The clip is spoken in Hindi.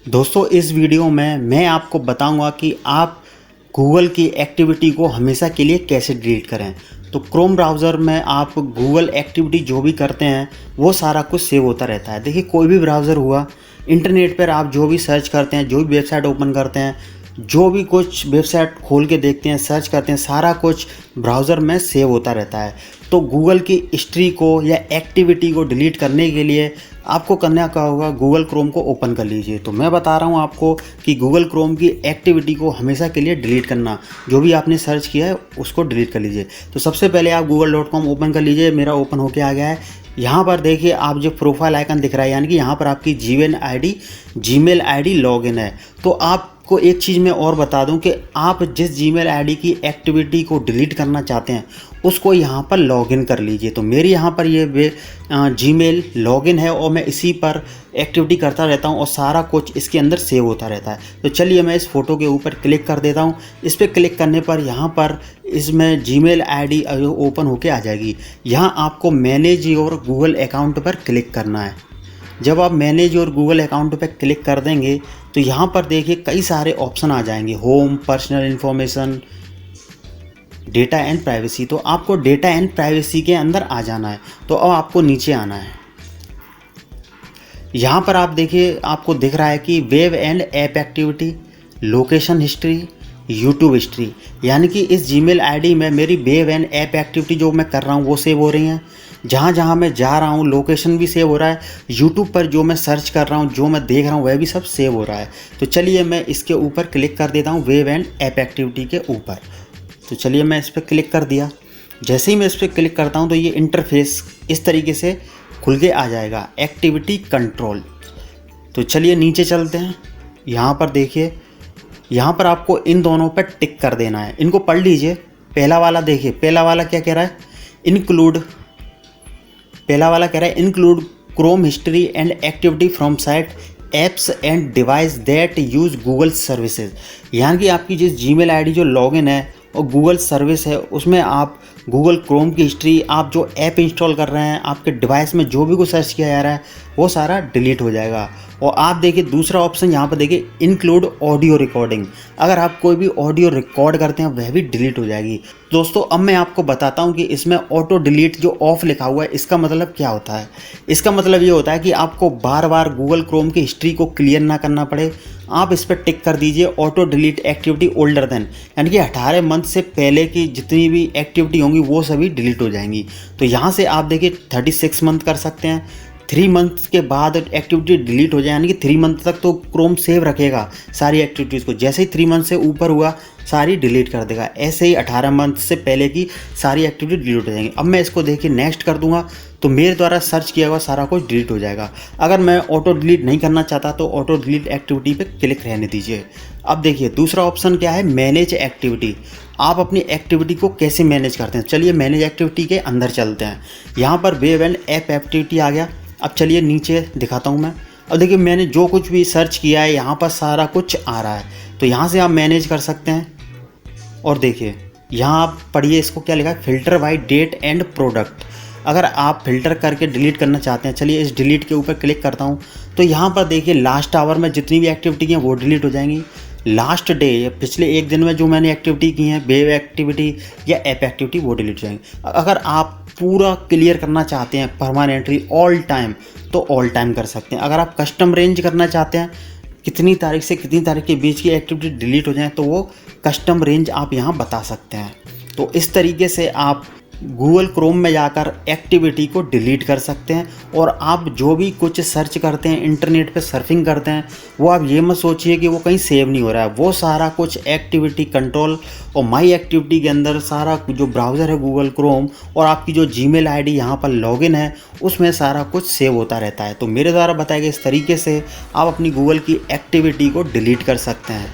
दोस्तों इस वीडियो में मैं आपको बताऊंगा कि आप गूगल की एक्टिविटी को हमेशा के लिए कैसे डिलीट करें। तो क्रोम ब्राउज़र में आप गूगल एक्टिविटी जो भी करते हैं वो सारा कुछ सेव होता रहता है। देखिए कोई भी ब्राउज़र हुआ, इंटरनेट पर आप जो भी सर्च करते हैं, जो भी वेबसाइट ओपन करते हैं, जो भी कुछ वेबसाइट खोल के देखते हैं, सर्च करते हैं, सारा कुछ ब्राउज़र में सेव होता रहता है। तो गूगल की हिस्ट्री को या एक्टिविटी को डिलीट करने के लिए आपको करना क्या होगा, गूगल क्रोम को ओपन कर लीजिए। तो मैं बता रहा हूँ आपको कि गूगल क्रोम की एक्टिविटी को हमेशा के लिए डिलीट करना, जो भी आपने सर्च किया है उसको डिलीट कर लीजिए। तो सबसे पहले आप google.com ओपन कर लीजिए। मेरा ओपन होके आ गया है। यहाँ पर देखिए आप जो प्रोफाइल आइकन दिख रहा है, यानी कि यहाँ पर आपकी जीमेल आईडी लॉगिन है। तो आपको एक चीज़ मैं और बता दूं कि आप जिस जीमेल आईडी की एक्टिविटी को डिलीट करना चाहते हैं उसको यहाँ पर लॉगिन कर लीजिए। तो मेरी यहाँ पर ये जीमेल लॉगिन है और मैं इसी पर एक्टिविटी करता रहता हूँ और सारा कुछ इसके अंदर सेव होता रहता है। तो चलिए मैं इस फ़ोटो के ऊपर क्लिक कर देता हूँ। इस पर क्लिक करने पर यहाँ पर इसमें जीमेल आईडी ओपन होके आ जाएगी। यहाँ आपको मैनेज योर गूगल अकाउंट पर क्लिक करना है। जब आप मैनेज और गूगल अकाउंट पर क्लिक कर देंगे तो यहाँ पर देखिए कई सारे ऑप्शन आ जाएंगे, home, personal information, data and privacy. तो आपको डेटा एंड प्राइवेसी के अंदर आ जाना है। तो अब आपको नीचे आना है। यहाँ पर आप देखिए आपको दिख रहा है कि web and app activity, location history, YouTube history, यानी कि इस जीमेल आईडी में मेरी वेब एंड ऐप एक्टिविटी जो मैं कर रहा हूँ वो सेव हो रही हैं। जहाँ जहाँ मैं जा रहा हूँ लोकेशन भी सेव हो रहा है। यूट्यूब पर जो मैं सर्च कर रहा हूँ, जो मैं देख रहा हूँ वह भी सब सेव हो रहा है। तो चलिए मैं इसके ऊपर क्लिक कर देता हूँ, वेब एंड ऐप एक्टिविटी के ऊपर। तो चलिए मैं इस पर क्लिक कर दिया। जैसे ही मैं इस पर क्लिक करता हूँ तो ये इंटरफेस इस तरीके से खुल के आ जाएगा, एक्टिविटी कंट्रोल। तो चलिए नीचे चलते हैं। यहाँ पर देखिए, यहाँ पर आपको इन दोनों पर टिक कर देना है। इनको पढ़ लीजिए। पहला वाला देखिए, पहला वाला क्या कह रहा है, include Chrome history and activity from site apps and device that use Google services. यानी कि आपकी जिस जीमेल आईडी जो लॉगिन है और गूगल सर्विस है उसमें आप गूगल क्रोम की हिस्ट्री, आप जो ऐप इंस्टॉल कर रहे हैं, आपके डिवाइस में जो भी कुछ सर्च किया जा रहा है वो सारा डिलीट हो जाएगा। और आप देखिए दूसरा ऑप्शन यहाँ पर देखिए, इंक्लूड ऑडियो रिकॉर्डिंग। अगर आप कोई भी ऑडियो रिकॉर्ड करते हैं वह भी डिलीट हो जाएगी। दोस्तों अब मैं आपको बताता हूँ कि इसमें ऑटो डिलीट जो ऑफ लिखा हुआ है इसका मतलब क्या होता है। इसका मतलब ये होता है कि आपको बार बार गूगल क्रोम की हिस्ट्री को क्लियर ना करना पड़े। आप इस पर टिक कर दीजिए, auto delete activity older than, यानी कि 18 मंथ से पहले की जितनी भी एक्टिविटी होंगी वो सभी डिलीट हो जाएंगी। तो यहाँ से आप देखिए 36 मंथ कर सकते हैं। 3 मंथ के बाद एक्टिविटी डिलीट हो जाए, यानी कि 3 मंथ तक तो क्रोम सेव रखेगा सारी एक्टिविटीज़ को। जैसे ही 3 मंथ से ऊपर हुआ सारी डिलीट कर देगा। ऐसे ही 18 मंथ से पहले की सारी एक्टिविटी डिलीट हो जाएंगी। अब मैं इसको देखिए नेक्स्ट कर दूंगा तो मेरे द्वारा सर्च किया हुआ सारा कुछ डिलीट हो जाएगा। अगर मैं ऑटो डिलीट नहीं करना चाहता तो ऑटो डिलीट एक्टिविटी पे क्लिक रहने दीजिए। अब देखिए दूसरा ऑप्शन क्या है, मैनेज एक्टिविटी। आप अपनी एक्टिविटी को कैसे मैनेज करते हैं, चलिए मैनेज एक्टिविटी के अंदर चलते हैं। यहाँ पर वेब एंड ऐप एक्टिविटी आ गया। अब चलिए नीचे दिखाता हूँ मैं। अब देखिए मैंने जो कुछ भी सर्च किया है यहाँ पर सारा कुछ आ रहा है। तो यहाँ से आप मैनेज कर सकते हैं। और देखिए यहाँ आप पढ़िए इसको क्या लिखा है, filter by date and product. अगर आप फिल्टर करके डिलीट करना चाहते हैं, चलिए इस डिलीट के ऊपर क्लिक करता हूँ। तो यहाँ पर देखिए लास्ट आवर में जितनी भी एक्टिविटी हैं वो डिलीट हो जाएंगी। लास्ट डे या पिछले एक दिन में जो मैंने एक्टिविटी की हैं, वेब एक्टिविटी या ऐप एक्टिविटी, वो डिलीट हो जाएंगी। अगर आप पूरा क्लियर करना चाहते हैं परमानेंटली ऑल टाइम तो ऑल टाइम कर सकते हैं। अगर आप कस्टम रेंज करना चाहते हैं, कितनी तारीख से कितनी तारीख के बीच की एक्टिविटी डिलीट हो जाए, तो वो कस्टम रेंज आप यहाँ बता सकते हैं। तो इस तरीके से आप गूगल क्रोम में जाकर एक्टिविटी को डिलीट कर सकते हैं। और आप जो भी कुछ सर्च करते हैं, इंटरनेट पे सर्फिंग करते हैं, वो आप ये मत सोचिए कि वो कहीं सेव नहीं हो रहा है। वो सारा कुछ एक्टिविटी कंट्रोल और माई एक्टिविटी के अंदर सारा जो ब्राउज़र है गूगल क्रोम और आपकी जो जीमेल आईडी यहाँ पर लॉगिन है उसमें सारा कुछ सेव होता रहता है। तो मेरे द्वारा बताए गए इस तरीके से आप अपनी गूगल की एक्टिविटी को डिलीट कर सकते हैं।